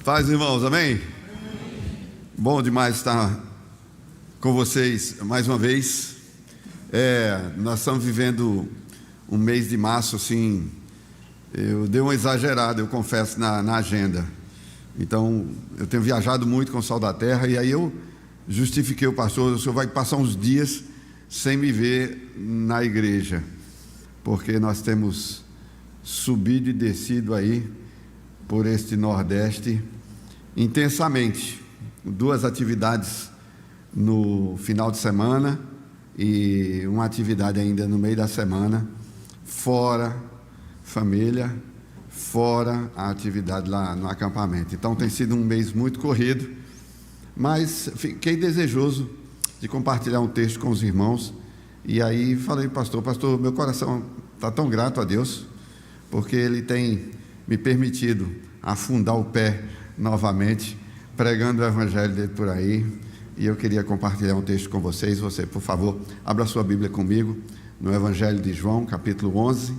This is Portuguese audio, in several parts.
Paz, irmãos, amém? Bom demais estar com vocês mais uma vez. Nós estamos vivendo um mês de março, assim, eu dei uma exagerada, eu confesso, na agenda. Então, eu tenho viajado muito com o Sal da Terra, e aí eu justifiquei o pastor: o senhor vai passar uns dias sem me ver na igreja, porque nós temos subido e descido aí por este Nordeste intensamente. 2 atividades no final de semana e uma atividade ainda no meio da semana, fora família, fora a atividade lá no acampamento. Então tem sido um mês muito corrido, mas fiquei desejoso de compartilhar um texto com os irmãos. E aí falei: pastor, meu coração está tão grato a Deus, porque Ele tem me permitido afundar o pé novamente, pregando o Evangelho dele por aí. E eu queria compartilhar um texto com vocês. Você, por favor, abra sua Bíblia comigo no Evangelho de João, capítulo 11.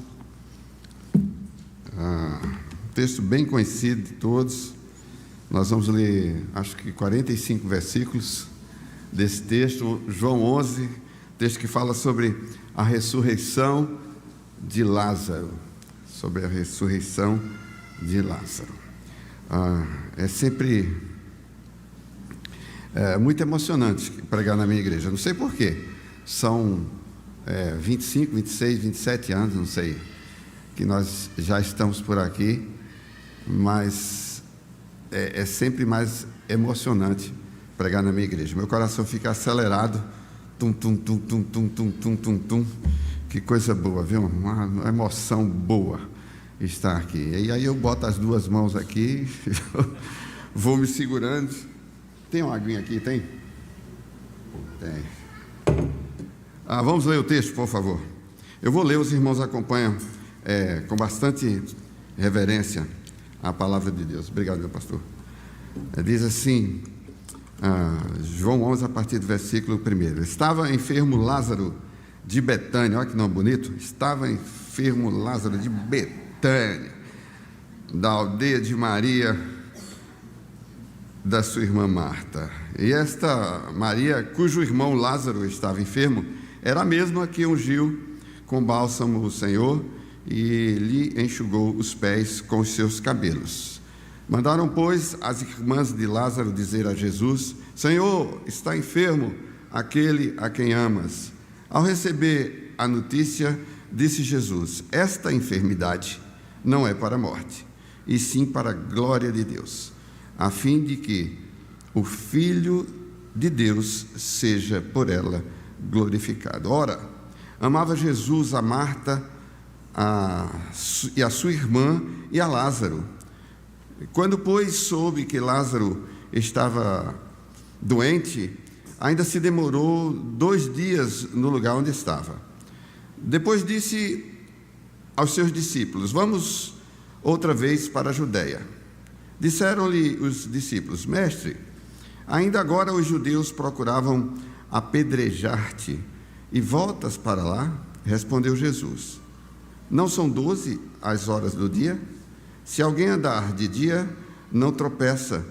Texto bem conhecido de todos. Nós vamos ler, acho que 45 versículos desse texto. João 11, texto que fala sobre a ressurreição de Lázaro. Sobre a ressurreição de Lázaro. É sempre muito emocionante pregar na minha igreja. Não sei porquê. São 25, 26, 27 anos, não sei, que nós já estamos por aqui, mas é sempre mais emocionante pregar na minha igreja. Meu coração fica acelerado. Tum, tum, tum, tum, tum, tum, tum, tum, tum. Que coisa boa, viu? Uma emoção boa estar aqui. E aí eu boto as 2 mãos aqui, vou me segurando. Tem uma aguinha aqui, tem? Tem. Vamos ler o texto, por favor. Eu vou ler, os irmãos acompanham com bastante reverência a palavra de Deus. Obrigado, meu pastor. Diz assim, João 11, a partir do versículo 1. Estava enfermo Lázaro de Betânia. Olha que nome bonito. Estava enfermo Lázaro de Betânia, da aldeia de Maria, da sua irmã Marta. E esta Maria, cujo irmão Lázaro estava enfermo, era a mesma que ungiu com bálsamo o Senhor e lhe enxugou os pés com os seus cabelos. Mandaram, pois, as irmãs de Lázaro dizer a Jesus: Senhor, está enfermo aquele a quem amas. Ao receber a notícia, disse Jesus: esta enfermidade não é para a morte, e sim para a glória de Deus, a fim de que o Filho de Deus seja por ela glorificado. Ora, amava Jesus a Marta e a sua irmã e a Lázaro. Quando, pois, soube que Lázaro estava doente, ainda se demorou 2 dias no lugar onde estava. Depois disse aos seus discípulos: vamos outra vez para a Judeia. Disseram-lhe os discípulos: Mestre, ainda agora os judeus procuravam apedrejar-te, e voltas para lá? Respondeu Jesus: não são 12 as horas do dia? Se alguém andar de dia, não tropeça,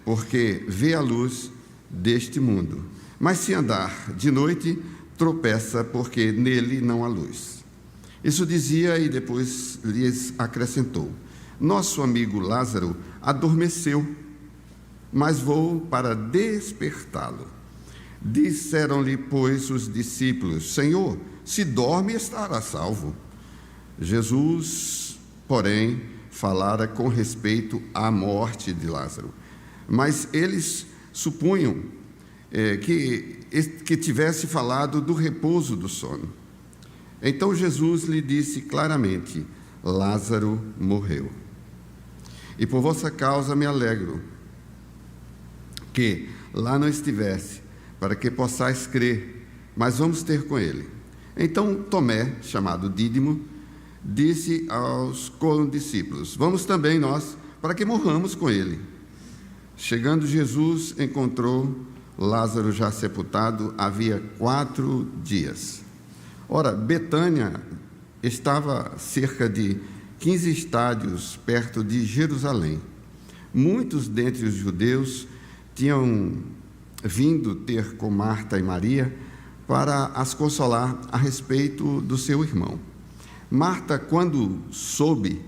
porque vê a luz deste mundo. Mas se andar de noite, tropeça, porque nele não há luz. Isso dizia e depois lhes acrescentou: nosso amigo Lázaro adormeceu, mas vou para despertá-lo. Disseram-lhe, pois, os discípulos: Senhor, se dorme, estará salvo. Jesus, porém, falara com respeito à morte de Lázaro, mas eles supunham que tivesse falado do repouso do sono. Então Jesus lhe disse claramente: Lázaro morreu. E por vossa causa me alegro que lá não estivesse, para que possais crer, mas vamos ter com ele. Então Tomé, chamado Dídimo, disse aos condiscípulos: vamos também nós, para que morramos com ele. Chegando Jesus, encontrou Lázaro já sepultado havia 4 dias. Ora, Betânia estava cerca de 15 estádios perto de Jerusalém. Muitos dentre os judeus tinham vindo ter com Marta e Maria para as consolar a respeito do seu irmão. Marta, quando soube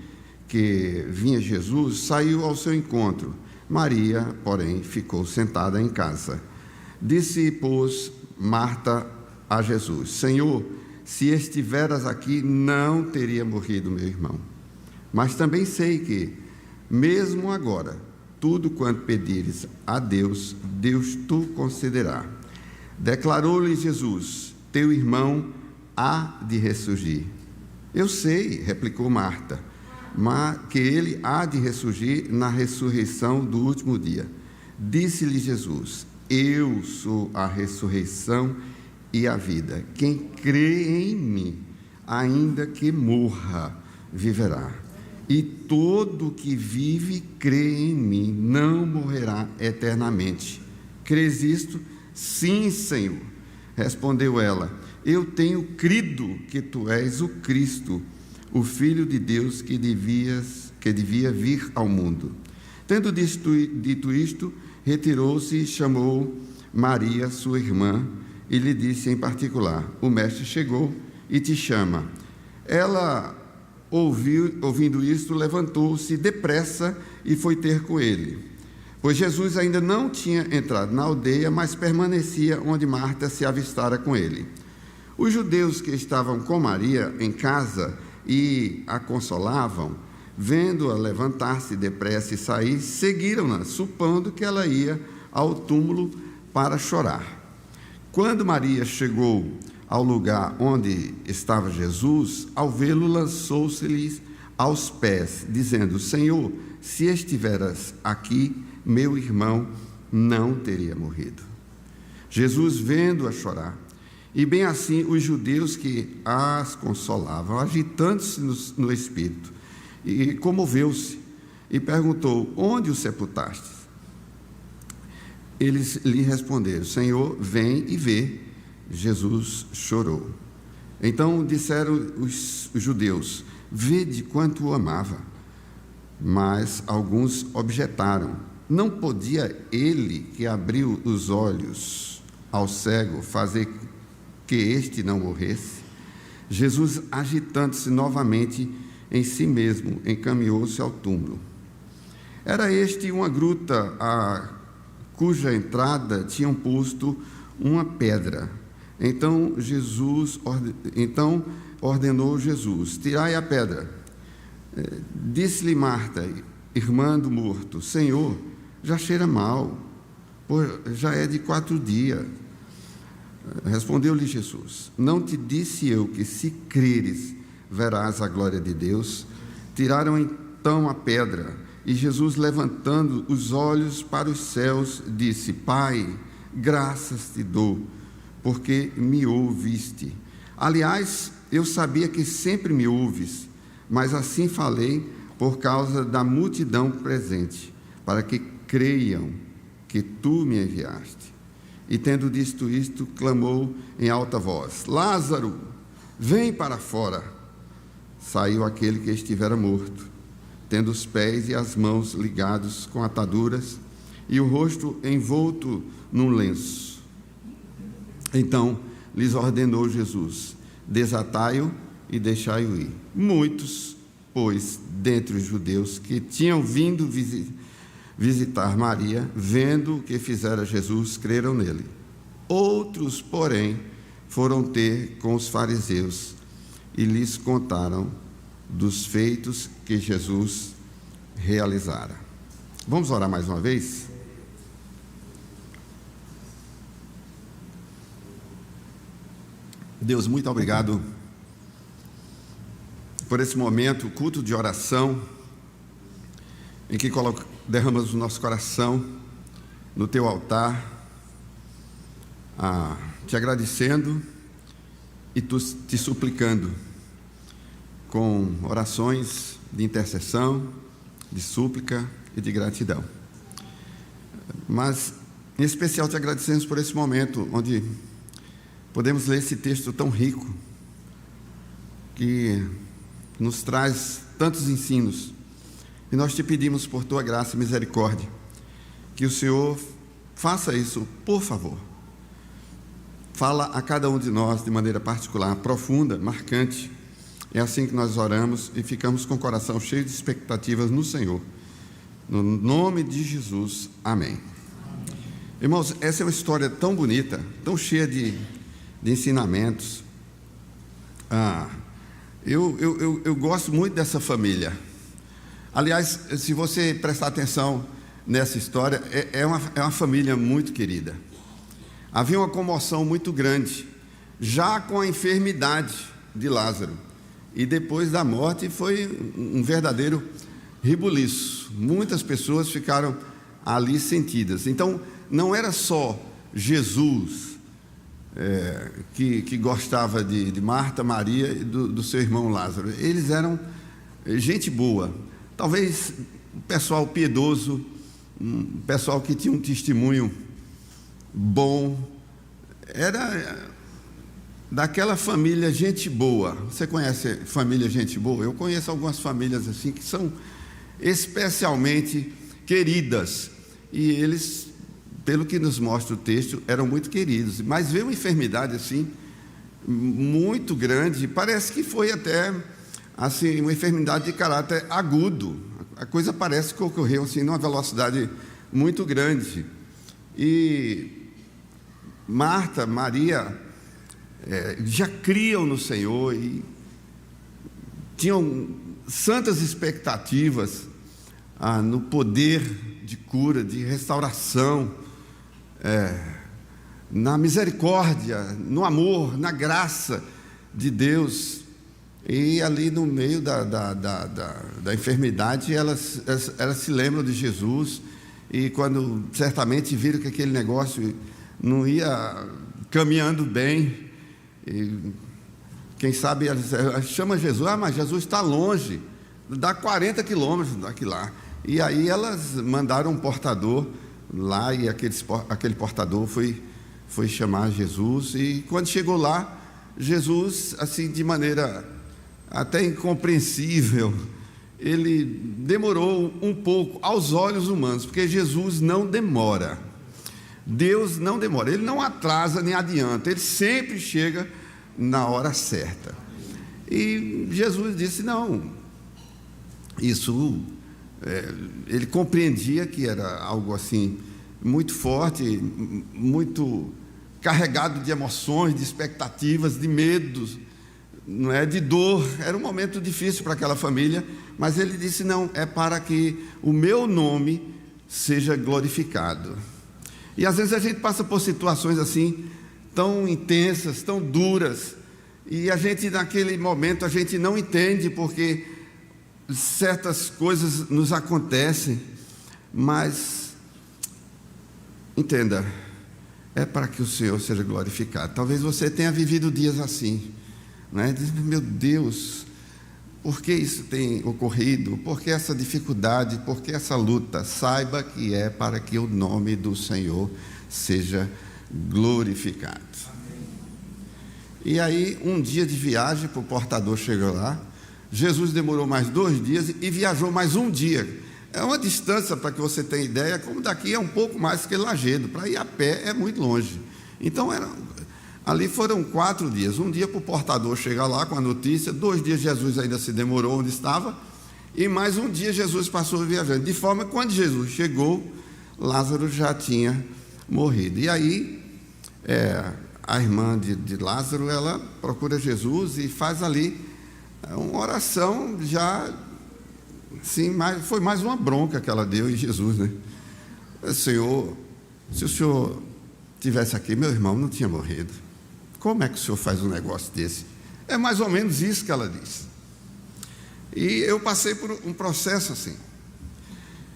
que vinha Jesus, saiu ao seu encontro. Maria, porém, ficou sentada em casa. Disse, pois, Marta a Jesus: Senhor, se estiveras aqui, não teria morrido meu irmão. Mas também sei que, mesmo agora, tudo quanto pedires a Deus, Deus tu concederá. Declarou-lhe Jesus: teu irmão há de ressurgir. Eu sei, replicou Marta, mas que ele há de ressurgir na ressurreição do último dia. Disse-lhe Jesus: eu sou a ressurreição e a vida. Quem crê em mim, ainda que morra, viverá. E todo que vive e crê em mim não morrerá eternamente. Crês isto? Sim, Senhor. Respondeu ela: eu tenho crido que tu és o Cristo, o Filho de Deus que devia vir ao mundo. Tendo dito isto, retirou-se e chamou Maria, sua irmã, e lhe disse em particular: o mestre chegou e te chama. Ela, ouvindo isto, levantou-se depressa e foi ter com ele, pois Jesus ainda não tinha entrado na aldeia, mas permanecia onde Marta se avistara com ele. Os judeus que estavam com Maria em casa e a consolavam, vendo-a levantar-se depressa e sair, seguiram-na, supondo que ela ia ao túmulo para chorar. Quando Maria chegou ao lugar onde estava Jesus, ao vê-lo, lançou-se-lhe aos pés, dizendo: Senhor, se estiveras aqui, meu irmão não teria morrido. Jesus, vendo-a chorar, e bem assim os judeus que as consolavam, agitando-se no espírito, e comoveu-se, e perguntou: onde o sepultastes? Eles lhe responderam: Senhor, vem e vê. Jesus chorou. Então disseram os judeus: vede quanto o amava. Mas alguns objetaram: não podia ele, que abriu os olhos ao cego, fazer que este não morresse? Jesus, agitando-se novamente em si mesmo, encaminhou-se ao túmulo. Era este uma gruta cuja entrada tinham posto uma pedra. Então ordenou Jesus: tirai a pedra. Disse-lhe Marta, irmã do morto: Senhor, já cheira mal, pois já é de 4 dias. Respondeu-lhe Jesus: não te disse eu que, se creres, verás a glória de Deus? Tiraram então a pedra. E Jesus, levantando os olhos para os céus, disse: Pai, graças te dou, porque me ouviste. Aliás, eu sabia que sempre me ouves, mas assim falei por causa da multidão presente, para que creiam que tu me enviaste. E tendo dito isto, clamou em alta voz: Lázaro, vem para fora. Saiu aquele que estivera morto, tendo os pés e as mãos ligados com ataduras e o rosto envolto num lenço. Então lhes ordenou Jesus: desatai-o e deixai-o ir. Muitos, pois, dentre os judeus que tinham vindo visitar Maria, vendo o que fizera Jesus, creram nele. Outros, porém, foram ter com os fariseus e lhes contaram dos feitos que Jesus realizara. Vamos orar mais uma vez? Deus, muito obrigado por esse momento, culto de oração, em que derramamos o nosso coração no teu altar, te agradecendo e te suplicando, com orações de intercessão, de súplica e de gratidão. Mas, em especial, te agradecemos por esse momento, onde podemos ler esse texto tão rico, que nos traz tantos ensinos E nós te pedimos por tua graça e misericórdia, que o Senhor faça isso, por favor. Fala a cada um de nós de maneira particular, profunda, marcante. É assim que nós oramos e ficamos com o coração cheio de expectativas no Senhor. No nome de Jesus, amém. Irmãos, essa é uma história tão bonita, tão cheia de ensinamentos. Eu gosto muito dessa família. Aliás, se você prestar atenção nessa história, é uma família muito querida. Havia uma comoção muito grande, já com a enfermidade de Lázaro. E depois da morte foi um verdadeiro rebuliço. Muitas pessoas ficaram ali sentidas. Então, não era só Jesus que gostava de Marta, Maria e do seu irmão Lázaro. Eles eram gente boa. Talvez um pessoal piedoso, um pessoal que tinha um testemunho bom. Era daquela família gente boa. Você conhece família gente boa? Eu conheço algumas famílias assim que são especialmente queridas. E eles, pelo que nos mostra o texto, eram muito queridos. Mas veio uma enfermidade assim muito grande. Parece que foi até assim uma enfermidade de caráter agudo. A coisa parece que ocorreu assim numa velocidade muito grande. E Marta, Maria já criam no Senhor e tinham santas expectativas no poder de cura, de restauração, na misericórdia, no amor, na graça de Deus. E ali no meio da enfermidade, elas se lembram de Jesus. E quando certamente viram que aquele negócio não ia caminhando bem, e quem sabe elas chamam Jesus, mas Jesus está longe, dá 40 quilômetros daqui lá. E aí elas mandaram um portador lá, e aquele portador foi chamar Jesus. E quando chegou lá, Jesus, assim, de maneira até incompreensível, ele demorou um pouco aos olhos humanos, porque Jesus não demora. Deus não demora, Ele não atrasa nem adianta, Ele sempre chega na hora certa. E Jesus disse, não, isso, Ele compreendia que era algo assim, muito forte, muito carregado de emoções, de expectativas, de medos, não é, de dor. Era um momento difícil para aquela família, mas Ele disse, não, é para que o meu nome seja glorificado. E às vezes a gente passa por situações assim, tão intensas, tão duras, e a gente naquele momento, a gente não entende porque certas coisas nos acontecem, mas entenda, é para que o Senhor seja glorificado. Talvez você tenha vivido dias assim, não é? Diz, meu Deus, por que isso tem ocorrido? Por que essa dificuldade? Por que essa luta? Saiba que é para que o nome do Senhor seja glorificado. Amém. E aí, um dia de viagem, para o portador chegar lá, Jesus demorou mais 2 dias e viajou mais um dia. É uma distância, para que você tenha ideia, como daqui é um pouco mais que Lajedo. Para ir a pé é muito longe. Então, ali foram 4 dias. Um dia para o portador chegar lá com a notícia, 2 dias Jesus ainda se demorou onde estava, e mais um dia Jesus passou viajando. De forma que quando Jesus chegou, Lázaro já tinha morrido. E aí, a irmã de Lázaro, ela procura Jesus e faz ali uma oração já, sim, foi mais uma bronca que ela deu em Jesus, né? Senhor, se o Senhor tivesse aqui, meu irmão não tinha morrido. Como é que o Senhor faz um negócio desse? É mais ou menos isso que ela disse. E eu passei por um processo assim.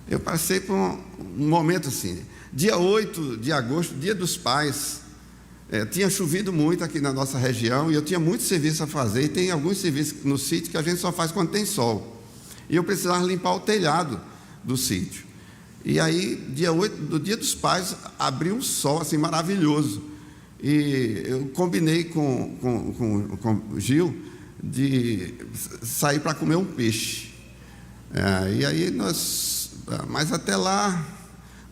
Eu passei por um momento assim. Dia 8 de agosto, Dia dos Pais, tinha chovido muito aqui na nossa região e eu tinha muito serviço a fazer. E tem alguns serviços no sítio que a gente só faz quando tem sol. E eu precisava limpar o telhado do sítio. E aí, dia 8, do Dia dos Pais, abriu um sol assim maravilhoso. E eu combinei com o Gil de sair para comer um peixe. E aí mas até lá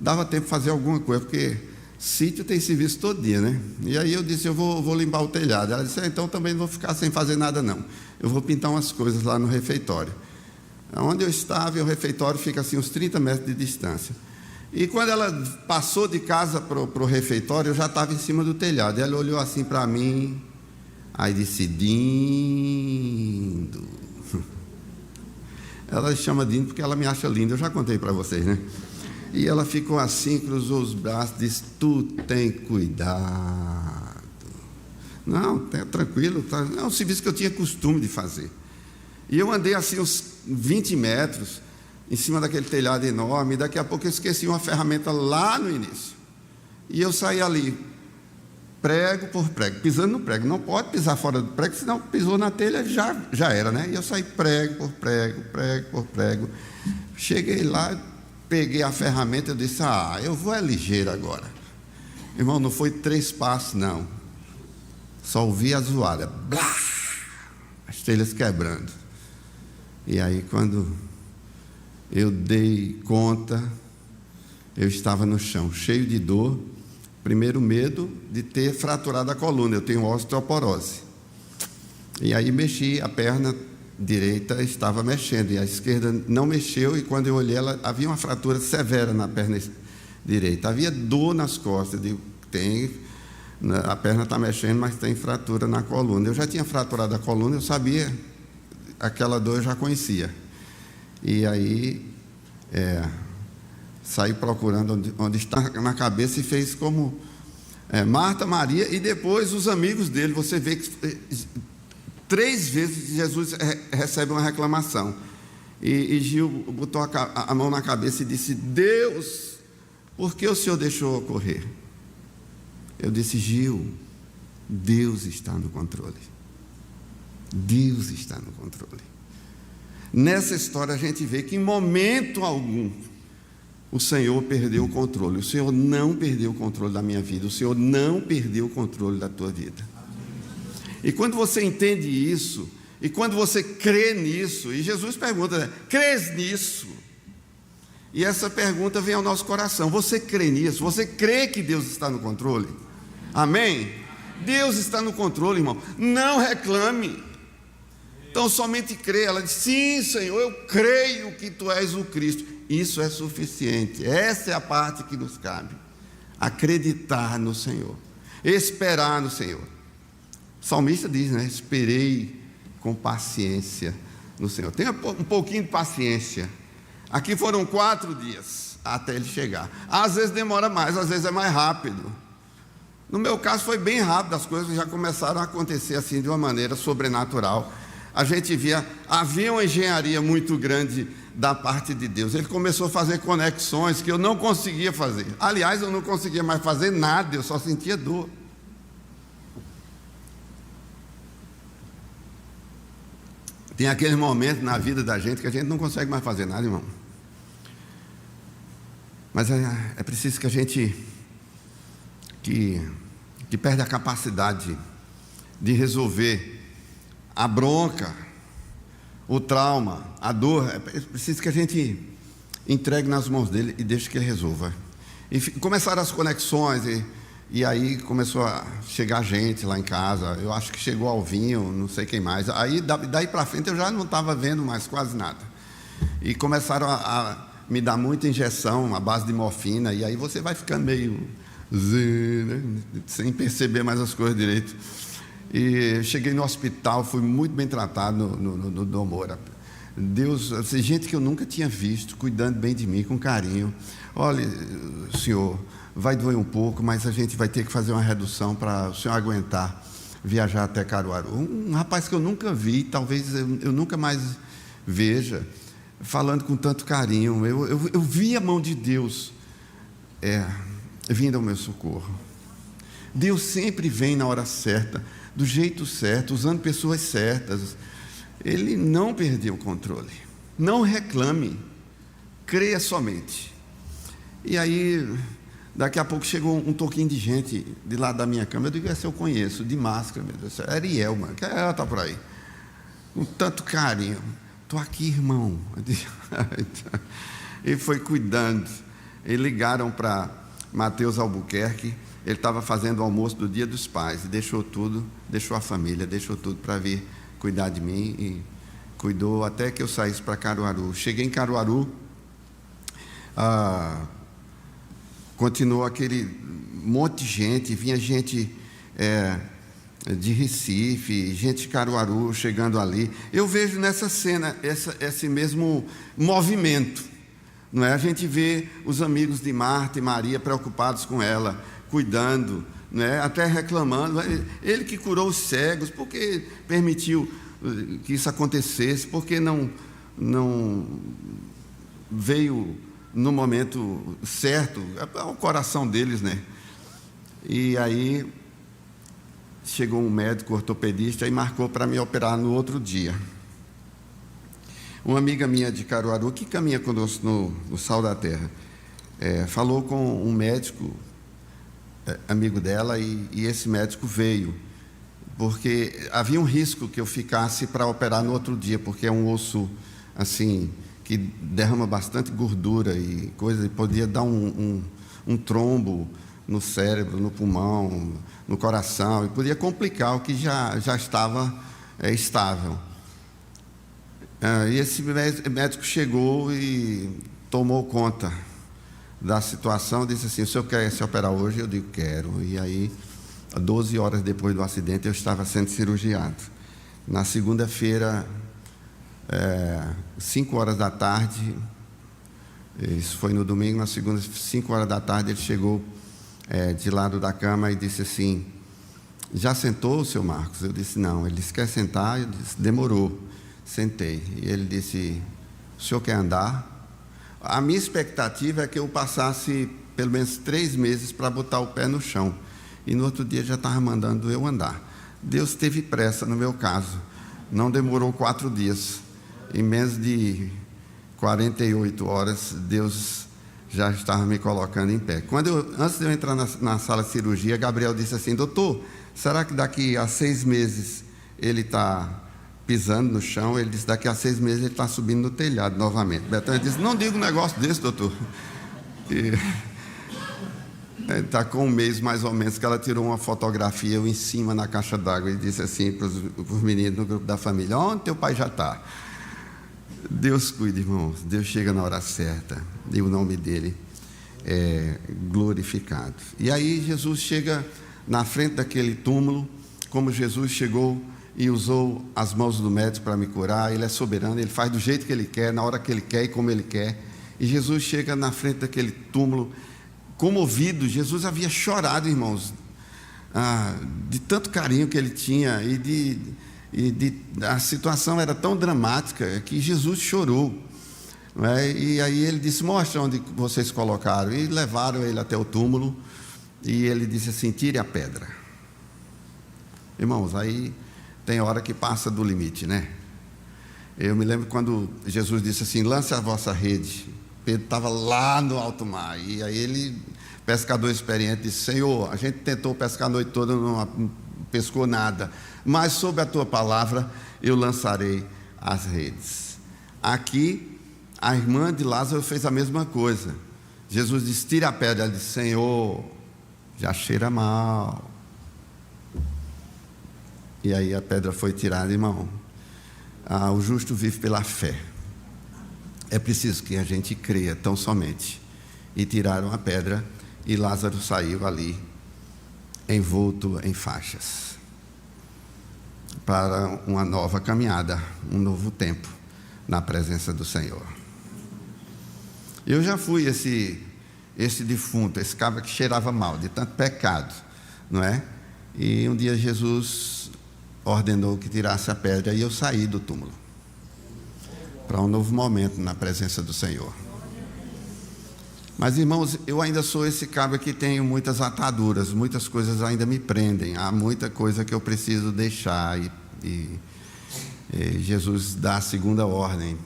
dava tempo de fazer alguma coisa, porque sítio tem serviço todo dia, né? E aí eu disse, eu vou limpar o telhado. Ela disse, então também não vou ficar sem fazer nada não. Eu vou pintar umas coisas lá no refeitório. Onde eu estava, o refeitório fica assim uns 30 metros de distância. E quando ela passou de casa para o refeitório, eu já estava em cima do telhado. Ela olhou assim para mim, aí disse, Dindo. Ela chama Dindo porque ela me acha linda, eu já contei para vocês, né? E ela ficou assim, cruzou os braços, disse, tu tem cuidado. Não, tranquilo, tá? É um serviço que eu tinha costume de fazer. E eu andei assim uns 20 metros, em cima daquele telhado enorme, e daqui a pouco eu esqueci uma ferramenta lá no início. E eu saí ali, prego por prego, pisando no prego. Não pode pisar fora do prego, senão pisou na telha, já era, né? E eu saí prego por prego, prego por prego. Cheguei lá, peguei a ferramenta, eu disse, eu vou ligeiro agora. Irmão, não foi 3 passos, não. Só ouvi a zoada, blá, as telhas quebrando. E aí, quando eu dei conta, eu estava no chão, cheio de dor. Primeiro medo de ter fraturado a coluna, eu tenho osteoporose. E aí mexi, a perna direita estava mexendo, e a esquerda não mexeu, e quando eu olhei, havia uma fratura severa na perna direita. Havia dor nas costas, eu digo, a perna está mexendo, mas tem fratura na coluna. Eu já tinha fraturado a coluna, eu sabia, aquela dor eu já conhecia. E aí, saí procurando onde está na cabeça e fez como Marta, Maria, e depois os amigos dele. Você vê que 3 vezes Jesus recebe uma reclamação. E Gil botou a mão na cabeça e disse, Deus, por que o Senhor deixou ocorrer? Eu disse, Gil, Deus está no controle. Deus está no controle. Nessa história a gente vê que em momento algum o Senhor perdeu o controle. O Senhor não perdeu o controle da minha vida. O Senhor não perdeu o controle da tua vida. E quando você entende isso, e quando você crê nisso, e Jesus pergunta, crês nisso? E essa pergunta vem ao nosso coração, você crê nisso? Você crê que Deus está no controle? Amém? Deus está no controle, irmão, não reclame. Então somente crê. Ela diz, sim, Senhor, eu creio que Tu és o Cristo. Isso é suficiente. Essa é a parte que nos cabe, acreditar no Senhor, esperar no Senhor. O salmista diz, né? Esperei com paciência no Senhor. Tenha um pouquinho de paciência. Aqui foram 4 dias até ele chegar. Às vezes demora mais, às vezes é mais rápido. No meu caso foi bem rápido, as coisas já começaram a acontecer assim de uma maneira sobrenatural. A gente havia uma engenharia muito grande da parte de Deus. Ele começou a fazer conexões que eu não conseguia fazer. Aliás, eu não conseguia mais fazer nada, eu só sentia dor. Tem aquele momento na vida da gente que a gente não consegue mais fazer nada, irmão. Mas é preciso que a gente que perde a capacidade de resolver a bronca, o trauma, a dor. É preciso que a gente entregue nas mãos dele e deixe que ele resolva. E começaram as conexões, e aí começou a chegar gente lá em casa. Eu acho que chegou Alvinho, não sei quem mais. Aí daí para frente eu já não estava vendo mais quase nada. E começaram a me dar muita injeção à base de morfina, e aí você vai ficando meio zen, né? Sem perceber mais as coisas direito. E cheguei no hospital, fui muito bem tratado no Dom Moura. Deus, assim, gente que eu nunca tinha visto, cuidando bem de mim, com carinho. Olha, senhor, vai doer um pouco, mas a gente vai ter que fazer uma redução para o senhor aguentar viajar até Caruaru. Um rapaz que eu nunca vi, talvez eu nunca mais veja, falando com tanto carinho. Eu vi a mão de Deus vindo ao meu socorro. Deus sempre vem na hora certa, do jeito certo, usando pessoas certas. Ele não perdeu o controle. Não reclame, creia somente. E aí, daqui a pouco chegou um toquinho de gente de lá da minha cama. Eu digo, essa eu conheço, de máscara, meu Deus. Ariel, mano, que ela está por aí, com tanto carinho. estou aqui, irmão. E foi cuidando. E ligaram para Mateus Albuquerque. Ele estava fazendo o almoço do Dia dos Pais. E deixou tudo, deixou a família, deixou tudo para vir cuidar de mim. E cuidou até que eu saísse para Caruaru. Cheguei em Caruaru. Continuou aquele monte de gente. Vinha gente de Recife, gente de Caruaru chegando ali. Eu vejo nessa cena esse mesmo movimento, não é? A gente vê os amigos de Marta e Maria preocupados com ela, cuidando, não é? Até reclamando. Ele que curou os cegos, por que permitiu que isso acontecesse? Por que não veio no momento certo? É o coração deles, né? E aí chegou um médico ortopedista e marcou para me operar no outro dia. Uma amiga minha de Caruaru, que caminha conosco no Sal da Terra, falou com um médico, amigo dela, e esse médico veio, porque havia um risco que eu ficasse para operar no outro dia, porque é um osso assim, que derrama bastante gordura e coisa, e podia dar um trombo no cérebro, no pulmão, no coração, e podia complicar o que já estava estável. E esse médico chegou e tomou conta da situação, disse assim: o senhor quer se operar hoje? Eu digo: quero. E aí, 12 horas depois do acidente, eu estava sendo cirurgiado. Na segunda-feira, 5 horas da tarde, isso foi no domingo, na segunda, 5 horas da tarde, ele chegou de lado da cama e disse assim: já sentou, seu Marcos? Eu disse: não. Ele disse: quer sentar? Eu disse: demorou. Sentei. E ele disse: o senhor quer andar? A minha expectativa é que eu passasse pelo menos 3 meses para botar o pé no chão, e no outro dia já estava mandando eu andar. Deus teve pressa no meu caso, não demorou 4 dias. Em menos de 48 horas, Deus já estava me colocando em pé. Antes de eu entrar na sala de cirurgia, Gabriel disse assim: doutor, será que daqui a 6 meses ele está pisando no chão? Ele disse: daqui a 6 meses ele está subindo no telhado novamente. Betânia disse: não diga um negócio desse, doutor. Está com 1 mês mais ou menos que ela tirou uma fotografia, eu em cima na caixa d'água, e disse assim para os meninos no grupo da família: onde teu pai já está? Deus cuida, irmãos. Deus chega na hora certa e o nome dele é glorificado. E aí Jesus chega na frente daquele túmulo, como Jesus chegou e usou as mãos do médico para me curar. Ele é soberano, ele faz do jeito que ele quer, na hora que ele quer e como ele quer. E Jesus chega na frente daquele túmulo comovido. Jesus havia chorado, irmãos, de tanto carinho que ele tinha, a situação era tão dramática que Jesus chorou, não é? E aí ele disse: mostra onde vocês colocaram. E levaram ele até o túmulo, e ele disse assim: tire a pedra. Irmãos, aí tem hora que passa do limite, né? Eu me lembro quando Jesus disse assim: lance a vossa rede. Pedro estava lá no alto mar, e aí ele, pescador experiente, disse: Senhor, a gente tentou pescar a noite toda, não pescou nada, mas sob a tua palavra eu lançarei as redes. Aqui a irmã de Lázaro fez a mesma coisa. Jesus disse: tira a pedra. Ela disse: Senhor, já cheira mal. E aí a pedra foi tirada. Irmão, o justo vive pela fé. É preciso que a gente creia tão somente. E tiraram a pedra, e Lázaro saiu ali envolto em faixas, para uma nova caminhada, um novo tempo na presença do Senhor. Eu já fui esse defunto, esse cabra que cheirava mal, de tanto pecado, não é? E um dia Jesus ordenou que tirasse a pedra, e eu saí do túmulo para um novo momento na presença do Senhor. Mas, irmãos, eu ainda sou esse cabra que tenho muitas ataduras, muitas coisas ainda me prendem, há muita coisa que eu preciso deixar, e Jesus dá a segunda ordem,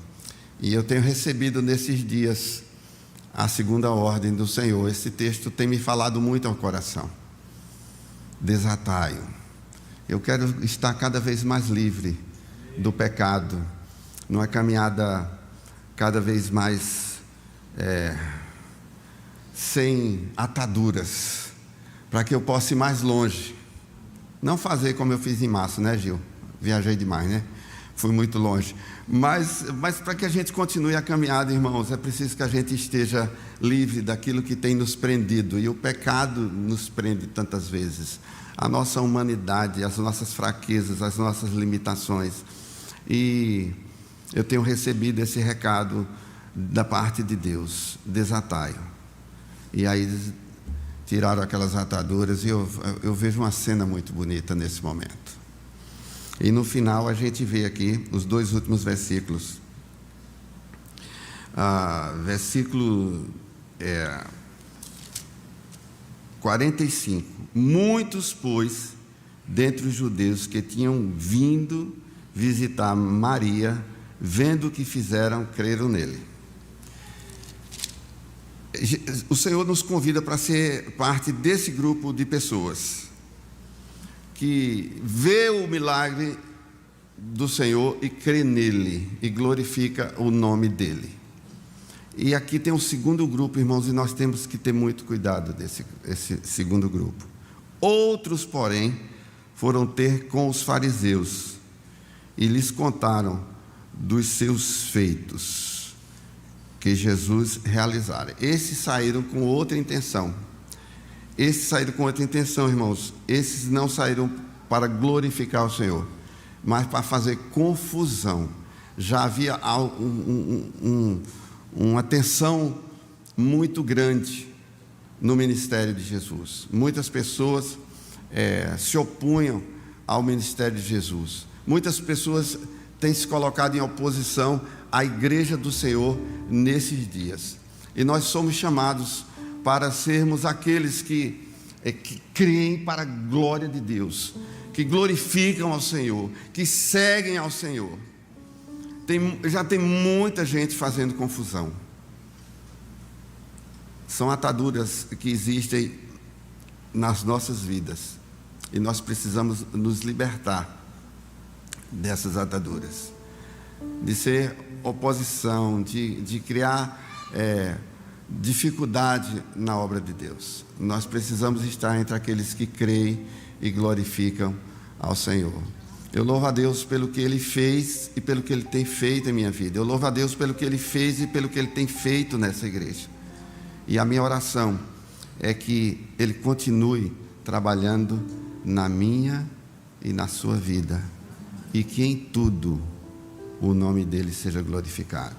e eu tenho recebido nesses dias a segunda ordem do Senhor. Esse texto tem me falado muito ao coração: desatai-o. Eu quero estar cada vez mais livre do pecado, numa caminhada cada vez mais sem ataduras, para que eu possa ir mais longe. Não fazer como eu fiz em março, né, Gil? Viajei demais, né? Fui muito longe. Mas para que a gente continue a caminhada, irmãos, é preciso que a gente esteja livre daquilo que tem nos prendido. E o pecado nos prende tantas vezes. A nossa humanidade, as nossas fraquezas, as nossas limitações. E eu tenho recebido esse recado da parte de Deus: desatai-o. E aí tiraram aquelas ataduras, e eu vejo uma cena muito bonita nesse momento. E no final a gente vê aqui os 2 últimos versículos. Versículo 45. Muitos, pois, dentre os judeus que tinham vindo visitar Maria, vendo o que fizeram, creram nele. O Senhor nos convida para ser parte desse grupo de pessoas que vê o milagre do Senhor e crê nele e glorifica o nome dele. E aqui tem um segundo grupo, irmãos, e nós temos que ter muito cuidado esse segundo grupo. Outros, porém, foram ter com os fariseus e lhes contaram dos seus feitos que Jesus realizara. Esses saíram com outra intenção. Irmãos. Esses não saíram para glorificar o Senhor, mas para fazer confusão. Já havia uma tensão muito grande no ministério de Jesus. Muitas pessoas se opunham ao ministério de Jesus. Muitas pessoas têm se colocado em oposição à igreja do Senhor nesses dias. E nós somos chamados para sermos aqueles que creem para a glória de Deus, que glorificam ao Senhor, que seguem ao Senhor. Já tem muita gente fazendo confusão. São ataduras que existem nas nossas vidas, e nós precisamos nos libertar dessas ataduras, de ser oposição, de criar dificuldade na obra de Deus. Nós precisamos estar entre aqueles que creem e glorificam ao Senhor. Eu louvo a Deus pelo que Ele fez e pelo que Ele tem feito em minha vida. Eu louvo a Deus pelo que Ele fez e pelo que Ele tem feito nessa igreja. E a minha oração é que Ele continue trabalhando na minha e na sua vida, e que em tudo o nome dEle seja glorificado.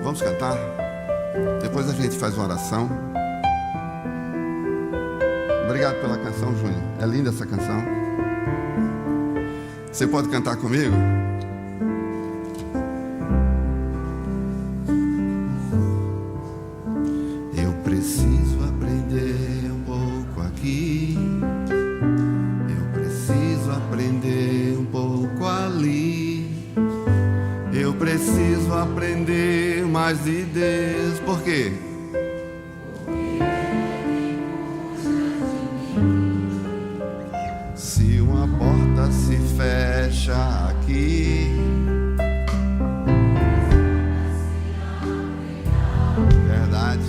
Vamos cantar? Depois a gente faz uma oração. Obrigado pela canção, Júnior. É linda essa canção. Você pode cantar comigo? Eu preciso aprender um pouco aqui. Eu preciso aprender um pouco ali. Eu preciso aprender mais de Deus. Por quê? Se uma porta se fecha aqui, verdade,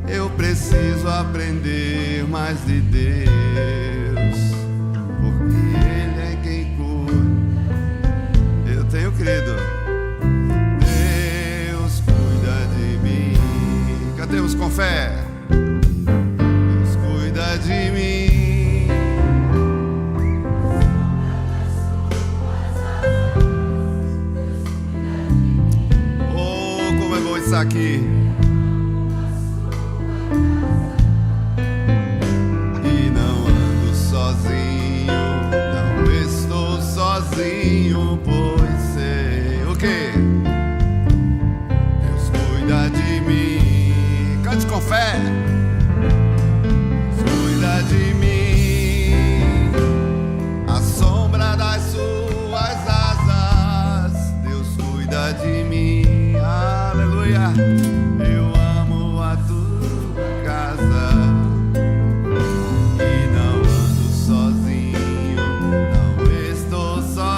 eu preciso aprender mais de Deus, porque Ele é quem cura. Eu tenho crido. Deus cuida de mim. Cantemos com fé. Deus cuida de mim. Oh, como é bom estar aqui. E não ando sozinho, não estou sozinho, pois sei o quê? Deus cuida de mim. Cante com fé. Deus cuida de mim. A sombra das suas asas, Deus cuida de mim. Aleluia. Eu amo a tua casa. E não ando sozinho, não estou sozinho.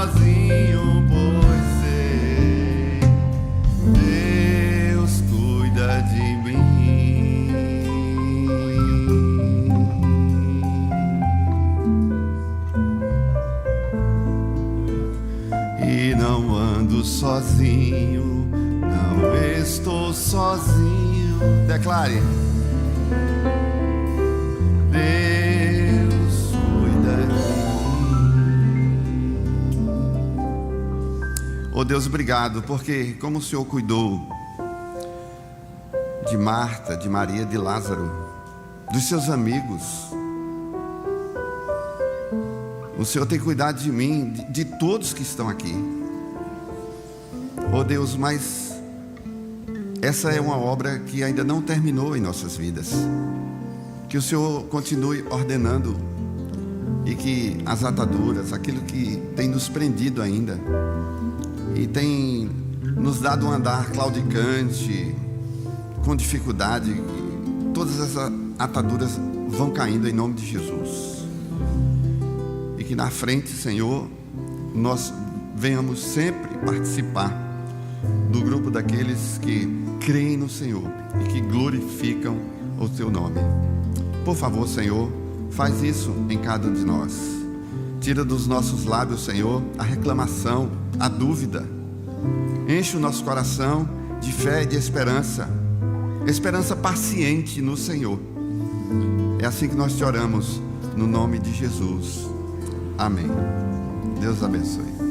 e não ando sozinho, não estou sozinho. Declare: Deus cuida de mim. Oh Deus, obrigado, porque como o Senhor cuidou de Marta, de Maria, de Lázaro, dos seus amigos, o Senhor tem cuidado de mim, de todos que estão aqui. Oh Deus, mas essa é uma obra que ainda não terminou em nossas vidas. Que o Senhor continue ordenando e que as ataduras, aquilo que tem nos prendido ainda e tem nos dado um andar claudicante, com dificuldade, todas essas ataduras vão caindo em nome de Jesus. E que na frente, Senhor, nós venhamos sempre participar do grupo daqueles que creem no Senhor e que glorificam o Teu nome. Por favor, Senhor, faz isso em cada um de nós. Tira dos nossos lábios, Senhor, a reclamação, a dúvida. Enche o nosso coração de fé e de esperança. Esperança paciente no Senhor. É assim que nós te oramos, no nome de Jesus. Amém. Deus abençoe.